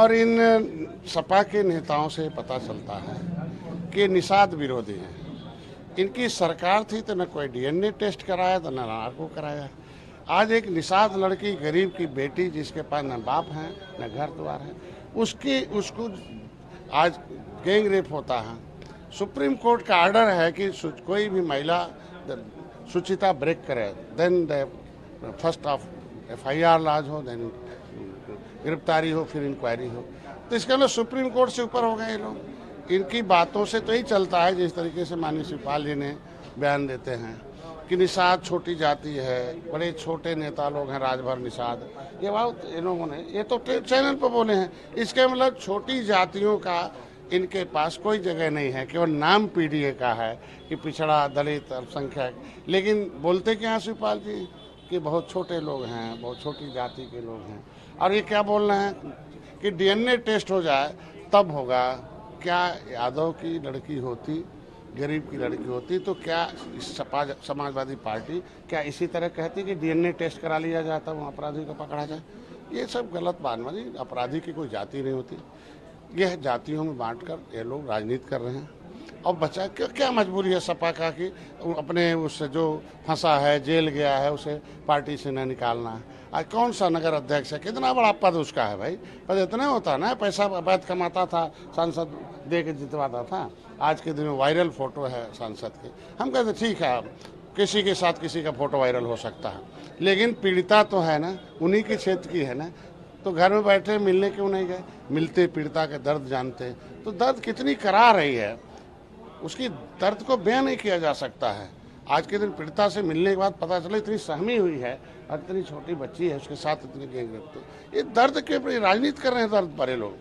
और इन सपा के नेताओं से पता चलता है कि निषाद विरोधी हैं। इनकी सरकार थी तो न कोई डीएनए टेस्ट कराया तो न नार्को कराया। आज एक निषाद लड़की, गरीब की बेटी, जिसके पास न बाप है न घर द्वार है, उसको आज गैंग रेप होता है। सुप्रीम कोर्ट का ऑर्डर है कि कोई भी महिला शुचिता ब्रेक करे, then first of FIR lodge हो, देन गिरफ्तारी हो, फिर इंक्वायरी हो। तो इसके लिए सुप्रीम कोर्ट से ऊपर हो गए ये लोग। इनकी बातों से तो ही चलता है, जिस तरीके से माननीय शिवपाल जी ने बयान देते हैं कि निषाद छोटी जाति है, बड़े छोटे नेता लोग हैं राजभर निषाद, ये बात इन लोगों ने, ये तो चैनल पर बोले हैं। इसके मतलब छोटी जातियों का इनके पास कोई जगह नहीं है, केवल नाम पीढ़ी का है कि पिछड़ा, दलित, अल्पसंख्यक। लेकिन बोलते क्या शिवपाल जी कि बहुत छोटे लोग हैं, बहुत छोटी जाति के लोग हैं। और ये क्या बोल रहे हैं कि DNA टेस्ट हो जाए तब होगा। क्या यादव की लड़की होती, गरीब की लड़की होती, तो क्या समाजवादी पार्टी क्या इसी तरह कहती कि DNA टेस्ट करा लिया जाता, वो अपराधी को पकड़ा जाए? ये सब गलत बात मानी। अपराधी की कोई जाति नहीं होती। यह जातियों में बांटकर ये लोग राजनीति कर रहे हैं। और बचा क्या मजबूरी है सपा का कि अपने उससे जो फंसा है, जेल गया है, उसे पार्टी से न निकालना है। आज कौन सा नगर अध्यक्ष है, कितना बड़ा पद उसका है भाई? पद इतना होता ना, पैसा अवैध कमाता था, सांसद दे के जितवाता था। आज के दिन में वायरल फोटो है सांसद की। हम कहते ठीक है, किसी के साथ किसी का फोटो वायरल हो सकता है, लेकिन पीड़िता तो है ना, उन्हीं के क्षेत्र की है ना। तो घर में बैठे मिलने क्यों नहीं गए? मिलते, पीड़िता के दर्द जानते। तो दर्द कितनी करा रही है, उसकी दर्द को बयान नहीं किया जा सकता है। आज के दिन पीड़िता से मिलने के बाद पता चला इतनी सहमी हुई है और इतनी छोटी बच्ची है, उसके साथ इतनी गैंगरेप। ये दर्द के राजनीति कर रहे हैं दर्द भरे लोग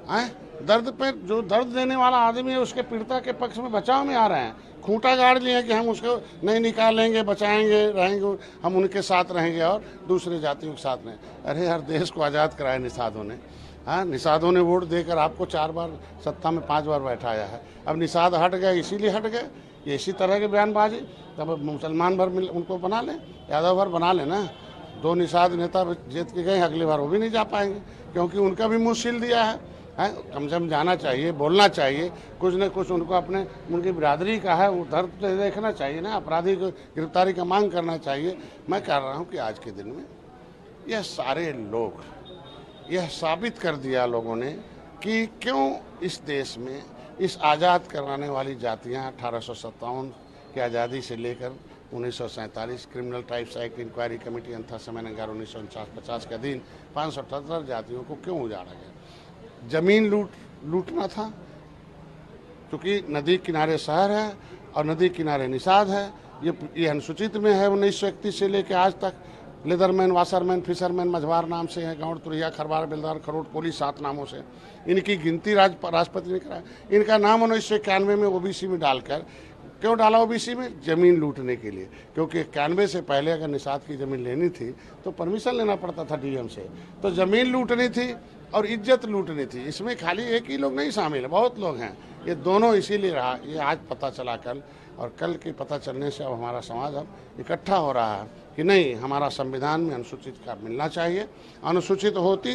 हैं। दर्द पे जो दर्द देने वाला आदमी है, उसके पीड़िता के पक्ष में बचाव में आ रहे हैं। खूंटा गाड़ लिए कि हम उसको नहीं निकालेंगे, बचाएंगे, रहेंगे, हम उनके साथ रहेंगे और दूसरे जातियों के साथ नहीं। अरे यार, देश को आज़ाद कराया निषादों ने। हाँ, निषादों ने वोट देकर आपको 4 बार सत्ता में 5 बार बैठाया है। अब निषाद हट गए, इसीलिए हट गए। ये इसी तरह के बयानबाजी, तब मुसलमान भर उनको बना लें, यादव भर बना लें ना। 2 निषाद नेता जीत के गए, अगली बार वो भी नहीं जा पाएंगे, क्योंकि उनका भी मुँह सील दिया है। कम से कम जाना चाहिए, बोलना चाहिए, कुछ न कुछ उनको अपने, उनकी बिरादरी का है, वो दर्द तो देखना चाहिए ना। अपराधी को गिरफ्तारी का मांग करना चाहिए। मैं कह रहा हूँ कि आज के दिन में यह सारे लोग, यह साबित कर दिया लोगों ने कि क्यों इस देश में इस आज़ाद कराने वाली जातियाँ 1857 की आज़ादी से लेकर 1947 criminal tribes act, inquiry committee, अंथा समयनगर 1949-50 के अधीन 578 जातियों को क्यों उजाड़ा गया? जमीन लूटना था, क्योंकि नदी किनारे शहर है और नदी किनारे निषाद है। ये अनुसूचित में है 1931 से लेकर आज तक। लेदरमैन, वाशरमैन, फिशरमैन मझवार नाम से है, गाँव तुरैया, खरवार, बेलदार, खरोट, कोली 7 नामों से। इनकी गिनती राष्ट्रपति ने कराया। इनका नाम 1991 में OBC में डालकर, क्यों डाला OBC में? जमीन लूटने के लिए। क्योंकि 91 से पहले अगर निषाद की ज़मीन लेनी थी तो परमिशन लेना पड़ता था DM से। तो ज़मीन लूटनी थी और इज्जत लूटनी थी। इसमें खाली एक ही लोग नहीं शामिल है, बहुत लोग हैं। ये दोनों इसीलिए रहा। ये आज पता चला कल, और कल के पता चलने से अब हमारा समाज अब इकट्ठा हो रहा है कि नहीं, हमारा संविधान में अनुसूचित का मिलना चाहिए। अनुसूचित होती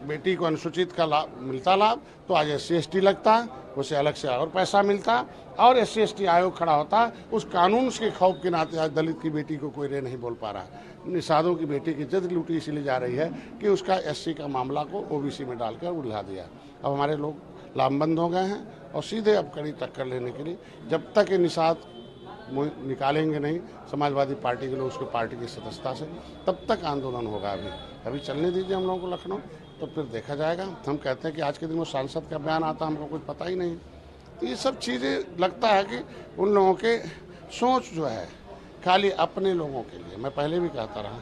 बेटी को अनुसूचित का लाभ मिलता, लाभ तो आज SC/ST लगता, उसे अलग से और पैसा मिलता, और SC/ST आयोग खड़ा होता। उस कानून के खौफ के नाते आज दलित की बेटी को कोई रे नहीं बोल पा रहा है। निषादों की बेटी की इज्जत लूटी इसलिए जा रही है कि उसका SC का मामला को OBC में डालकर उलझा दिया। अब हमारे लोग लामबंद हो गए हैं और सीधे अब कड़ी टक्कर लेने के लिए, जब तक ये निषाद निकालेंगे नहीं समाजवादी पार्टी के लोग उसके पार्टी की सदस्यता से, तब तक आंदोलन होगा। अभी चलने दीजिए हम लोगों को लखनऊ, तो फिर देखा जाएगा। हम कहते हैं कि आज के दिन वो सांसद का बयान आता, हमको कुछ पता ही नहीं। तो ये सब चीज़ें लगता है कि उन लोगों के सोच जो है खाली अपने लोगों के लिए। मैं पहले भी कहता रहा,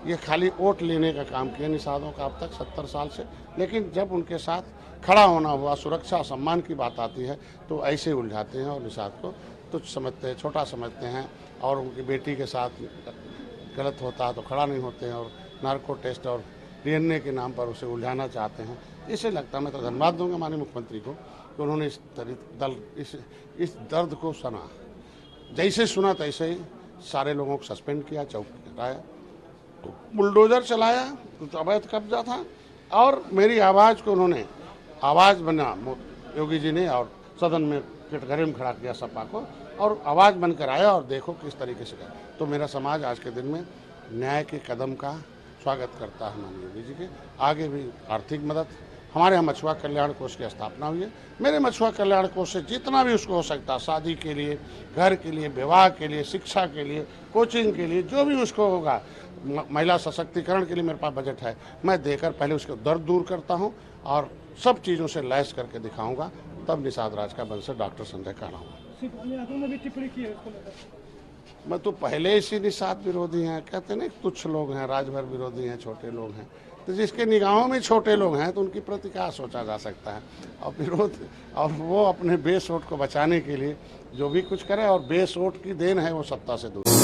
ये खाली वोट लेने का काम किया निषादों का अब तक 70 साल से। लेकिन जब उनके साथ खड़ा होना हुआ, सुरक्षा सम्मान की बात आती है, तो ऐसे उलझाते हैं और निषाद को तुच्छ समझते हैं, छोटा समझते हैं। और उनकी बेटी के साथ गलत होता है तो खड़ा नहीं होते हैं, और नार्को टेस्ट और DNA के नाम पर उसे उलझाना चाहते हैं। इसे लगता है, मैं तो धन्यवाद दूंगा माननीय मुख्यमंत्री को कि उन्होंने इस दर्द को सुना। जैसे सुना तैसे ही सारे लोगों को सस्पेंड किया, चौकी हटाया, बुलडोजर चलाया, कुछ अवैध कब्जा था, और मेरी आवाज़ को उन्होंने आवाज़ बना योगी जी ने और सदन में कटघरे में खड़ा किया सपा को और आवाज़ बनकर आया और देखो किस तरीके से कर। तो मेरा समाज आज के दिन में न्याय के कदम का स्वागत करता है माननीय योगी जी के। आगे भी आर्थिक मदद, हमारे यहाँ मछुआ कल्याण कोष की स्थापना हुई है। मेरे मछुआ कल्याण कोष से जितना भी उसको हो सकता है, शादी के लिए, घर के लिए, विवाह के लिए, शिक्षा के लिए, कोचिंग के लिए, जो भी उसको होगा, महिला सशक्तिकरण के लिए मेरे पास बजट है, मैं देकर पहले उसको दर्द दूर करता हूँ और सब चीज़ों से लैस करके दिखाऊंगा, तब निषाद राज का वंश डॉक्टर संजय कहलाऊंगा। मैं तो पहले इसी निषाद विरोधी हैं, कहते हैं ना तुच्छ लोग हैं, राजभर विरोधी हैं, छोटे लोग हैं। तो जिसके निगाहों में छोटे लोग हैं तो उनकी प्रति क्या सोचा जा सकता है। और विरोध, और वो अपने बेस वोट को बचाने के लिए जो भी कुछ करे, और बेस वोट की देन है वो सत्ता से दूर।